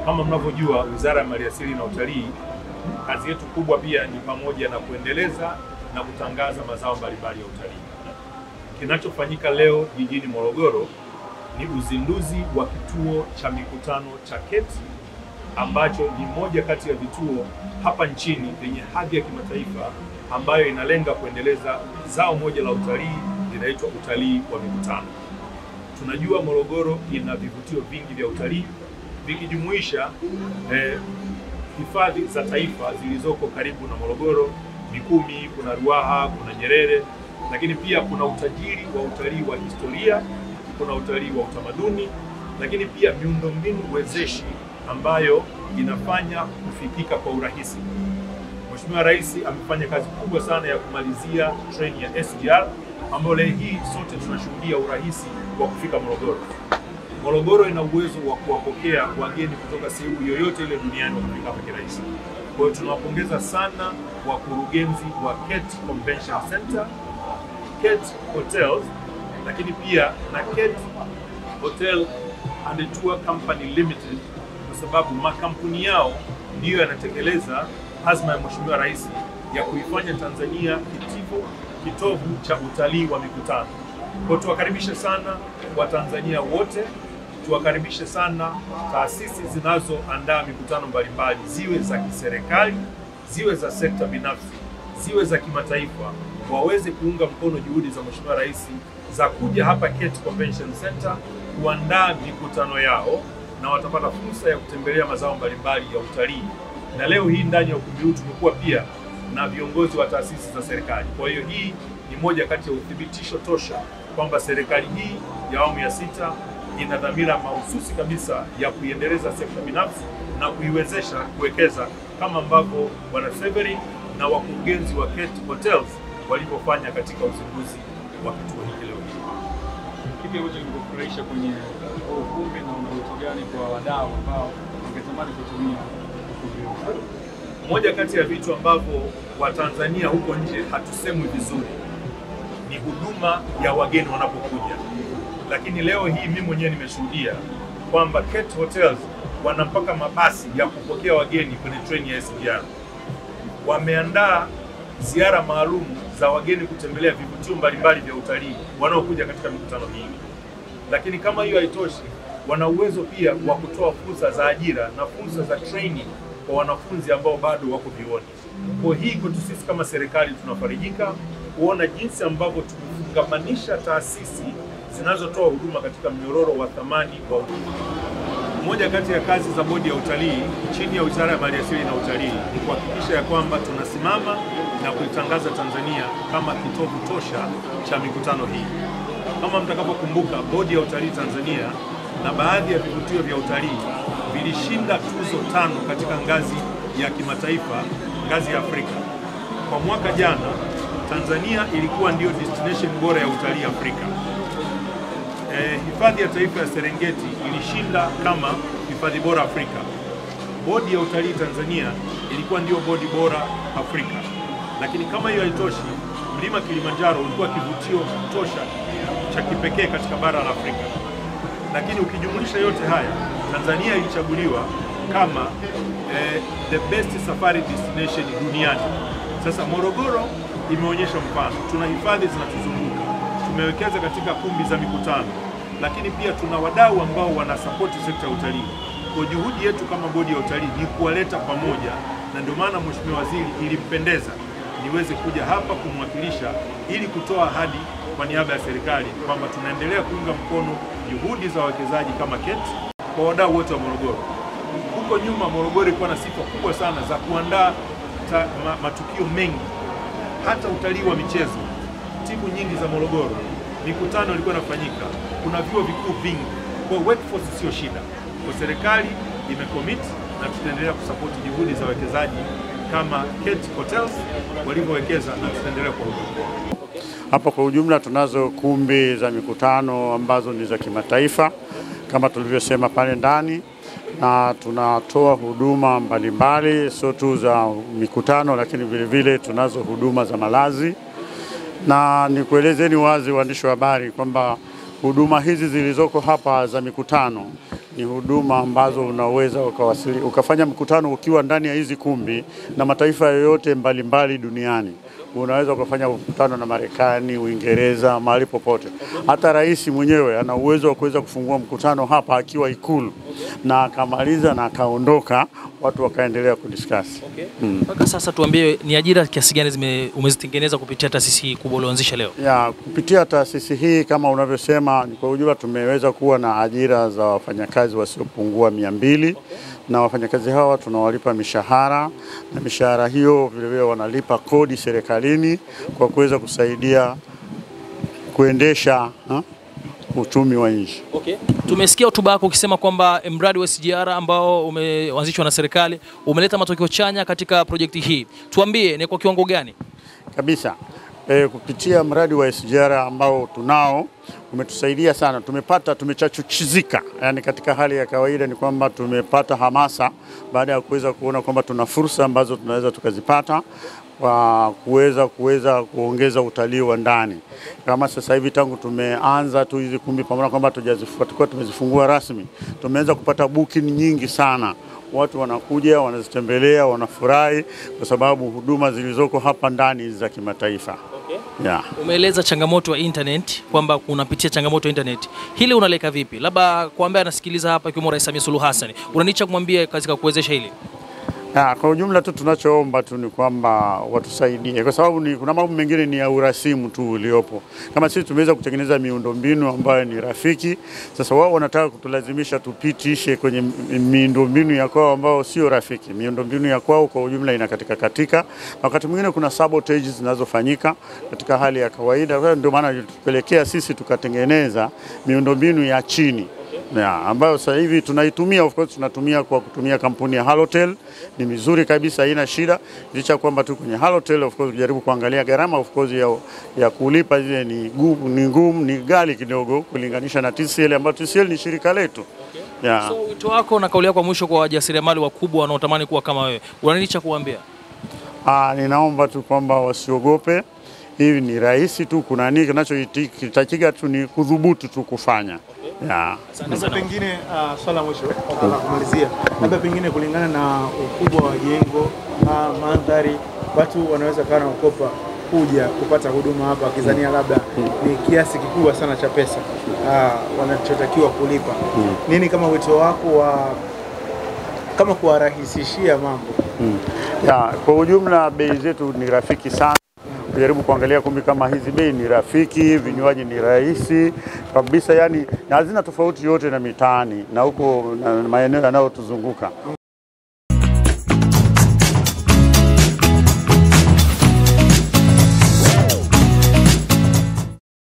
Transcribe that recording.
Kama mnavyojua, Wizara ya Maliasili na Utalii, kazi yetu kubwa pia ni pamoja na kuendeleza na kutangaza mazao mbalimbali ya utalii. Kinachofanyika leo jijini Morogoro ni uzinduzi wa kituo cha mikutano cha KET, ambacho ni moja kati ya vituo hapa nchini vyenye hadhi ya kimataifa, ambayo inalenga kuendeleza zao moja la utalii linaitwa utalii wa mikutano. Tunajua Morogoro ina vivutio vingi vya utalii vikijumuisha hifadhi za taifa zilizoko karibu na Morogoro, Mikumi, kuna Ruaha, kuna Nyerere, lakini pia kuna utajiri wa utalii wa historia, kuna utalii wa utamaduni, lakini pia miundombinu wezeshi ambayo inafanya kufikika kwa urahisi. Mheshimiwa Rais amefanya kazi kubwa sana ya kumalizia treni ya SGR ambayo leo hii sote tunashuhudia urahisi wa kufika Morogoro. Morogoro ina uwezo wa kuwapokea wageni kutoka sehemu yoyote ile duniani wakifika hapa kirahisi. Kwa hiyo tunawapongeza sana wakurugenzi wa KET Convention Center, KET Hotels, lakini pia na KET Hotel and Tour Company Limited, kwa sababu makampuni yao ndiyo yanatekeleza azma ya Mheshimiwa Rais ya kuifanya Tanzania kitovu cha utalii wa mikutano. Kwa tuwakaribishe sana Watanzania wote, tuwakaribishe sana taasisi zinazoandaa mikutano mbalimbali, ziwe za kiserikali, ziwe za sekta binafsi, ziwe za kimataifa, waweze kuunga mkono juhudi za Mheshimiwa Rais za kuja hapa KET Convention Center kuandaa mikutano yao, na watapata fursa ya kutembelea mazao mbalimbali ya utalii. Na leo hii ndani ya ukumbi huu tumekuwa pia na viongozi wa taasisi za serikali. Kwa hiyo hii ni moja kati ya uthibitisho tosha kwamba serikali hii ya awamu ya 6 ina dhamira mahususi kabisa ya kuiendeleza sekta binafsi na kuiwezesha kuwekeza, kama ambavyo Bwana Severin na wakurugenzi wa KET Hotels walivyofanya katika uzinduzi wa kituo hiki leo. Kipi ambacho kimekufurahisha kwenye ukumbi na unaoto gani kwa wadau ambao wangetamani kutumia ukumbi huu? Moja kati ya vitu ambavyo Watanzania huko nje hatusemwi vizuri ni huduma ya wageni wanapokuja. Lakini leo hii mimi mwenyewe nimeshuhudia kwamba KET Hotels wana mpaka mabasi ya kupokea wageni kwenye treni ya SGR. Wameandaa ziara maalum za wageni kutembelea vivutio mbalimbali vya utalii wanaokuja katika mikutano hii. Lakini kama hiyo haitoshi, wana uwezo pia wa kutoa fursa za ajira na fursa za training kwa wanafunzi ambao bado wako vyuoni. Kwa hii kwetu sisi kama serikali tunafarijika kuona jinsi ambavyo tumefungamanisha taasisi zinazotoa huduma katika mnyororo wa thamani wa utalii. Moja kati ya kazi za Bodi ya Utalii chini ya Wizara ya Maliasili na Utalii ni kuhakikisha ya kwamba tunasimama na kuitangaza Tanzania kama kitovu tosha cha mikutano hii. Kama mtakapokumbuka, Bodi ya Utalii Tanzania na baadhi ya vivutio vya utalii vilishinda tuzo 5 katika ngazi ya kimataifa, ngazi ya Afrika. Kwa mwaka jana, Tanzania ilikuwa ndio destination bora ya utalii Afrika. Hifadhi ya Taifa ya Serengeti ilishinda kama hifadhi bora Afrika. Bodi ya Utalii Tanzania ilikuwa ndio bodi bora Afrika. Lakini kama hiyo haitoshi, Mlima Kilimanjaro ulikuwa kivutio tosha cha kipekee katika bara la Afrika. Lakini ukijumulisha yote haya, Tanzania ilichaguliwa kama the best safari destination duniani. Sasa Morogoro imeonyesha mfano. Tuna hifadhi zinatuzunguka, tumewekeza katika kumbi za mikutano, lakini pia tuna wadau ambao wanasapoti sekta ya utalii. Kwa juhudi yetu kama Bodi ya Utalii ni kuwaleta pamoja, na ndio maana Mheshimiwa Waziri ilimpendeza niweze kuja hapa kumwakilisha ili kutoa ahadi kwa niaba ya serikali kwamba tunaendelea kuunga mkono juhudi za wawekezaji kama KET kwa wadau wote wa Morogoro. Huko nyuma Morogoro ilikuwa na sifa kubwa sana za kuandaa matukio mengi, hata utalii wa michezo. Timu nyingi za Morogoro, mikutano ilikuwa inafanyika, kuna vyuo vikuu vingi. Kwa workforce sio shida. Kwa serikali imecommit na tutaendelea kusupport juhudi za wawekezaji kama KET Hotels walivyowekeza, na tutaendelea kwa huduma. Hapa kwa ujumla tunazo kumbi za mikutano ambazo ni za kimataifa kama tulivyosema pale ndani, na tunatoa huduma mbalimbali, sio tu za mikutano, lakini vile vile tunazo huduma za malazi. Na nikuelezeni wazi waandishi wa habari kwamba huduma hizi zilizoko hapa za mikutano ni huduma ambazo unaweza ukafanya mkutano ukiwa ndani ya hizi kumbi na mataifa yoyote mbalimbali duniani. Unaweza ukafanya mkutano na Marekani, Uingereza, mahali popote. Hata rais mwenyewe ana uwezo wa kuweza kufungua mkutano hapa akiwa Ikulu na akamaliza na akaondoka, watu wakaendelea kudiscuss. Mpaka sasa tuambie ni ajira kiasi gani umezitengeneza kupitia taasisi hii kubwa ulioanzisha leo? Kupitia taasisi hii kama unavyosema, kwa ujumla tumeweza kuwa na ajira za wafanyakazi wasiopungua 200. Na wafanyakazi hawa tunawalipa mishahara, na mishahara hiyo vile vile wanalipa kodi serikalini kwa kuweza kusaidia kuendesha uchumi wa nchi. Tumesikia hotuba yako ukisema kwamba mradi wa SGR ambao umeanzishwa na serikali umeleta matokeo chanya katika projekti hii. Tuambie ni kwa kiwango gani? Kabisa. Kupitia mradi wa SGR ambao tunao umetusaidia sana. Tumechachuchizika. Yani katika hali ya kawaida ni kwamba tumepata hamasa baada ya kuweza kuona kwamba tuna fursa ambazo tunaweza tukazipata kwa kuweza kuongeza utalii wa ndani. Kama sasa hivi tangu tumeanza tu hizi kumbi, pamoja kwamba tumezifungua rasmi, tumeanza kupata booking nyingi sana. Watu wanakuja, wanazitembelea, wanafurahi kwa sababu huduma zilizoko hapa ndani za kimataifa. Umeeleza changamoto ya internet kwamba unapitia changamoto ya internet. Hili unaleka vipi? Labda kwa ambaye anasikiliza hapa ikiwemo Rais Samia Suluhu Hassan, unanicha kumwambia katika kuwezesha hili? Kwa ujumla tu tunachoomba tu ni kwamba watusaidie, kwa sababu kuna mambo mengine ni ya urasimu tu uliopo. Kama sisi tumeweza kutengeneza miundombinu ambayo ni rafiki, sasa wao wanataka kutulazimisha tupitishe kwenye miundombinu ya kwao ambao sio rafiki. Miundombinu ya kwao kwa ujumla inakatika. Wakati mwingine kuna sabotage zinazofanyika katika hali ya kawaida. Ndio maana tupelekea sisi tukatengeneza miundombinu ya chini. Ambayo sasa hivi tunaitumia, of course tunatumia kwa kutumia kampuni ya Halotel. Ni mizuri kabisa, haina shida. Licha kwamba tu kwenye Halotel of course kujaribu kuangalia gharama of course ya kulipa zile ni ngumu, ni ghali kidogo kulinganisha na TCL, ambayo TCL ni shirika letu. So wito wako na kauli yako mwisho kwa wajasiriamali wakubwa wanaotamani kuwa kama wewe, una nini cha kuambia? Ninaomba tu kwamba wasiogope. Hivi ni rahisi tu, kuna nini kinachohitajika tu ni kudhubutu tu kufanya. Sasa pengine swala mwisho la kumalizia, labda pengine kulingana na ukubwa wa jengo na mandhari, watu wanaweza kana kukopa kuja kupata huduma hapa wakizania labda ni kiasi kikubwa sana cha pesa wanachotakiwa kulipa. Nini kama wito wako kama kuwarahisishia mambo? Kwa ujumla bei zetu ni rafiki sana. Kujaribu kuangalia kumbi kama hizi, bei ni rafiki, vinywaji ni rahisi kabisa, yani hazina tofauti yote na mitaani na huko na maeneo yanayotuzunguka.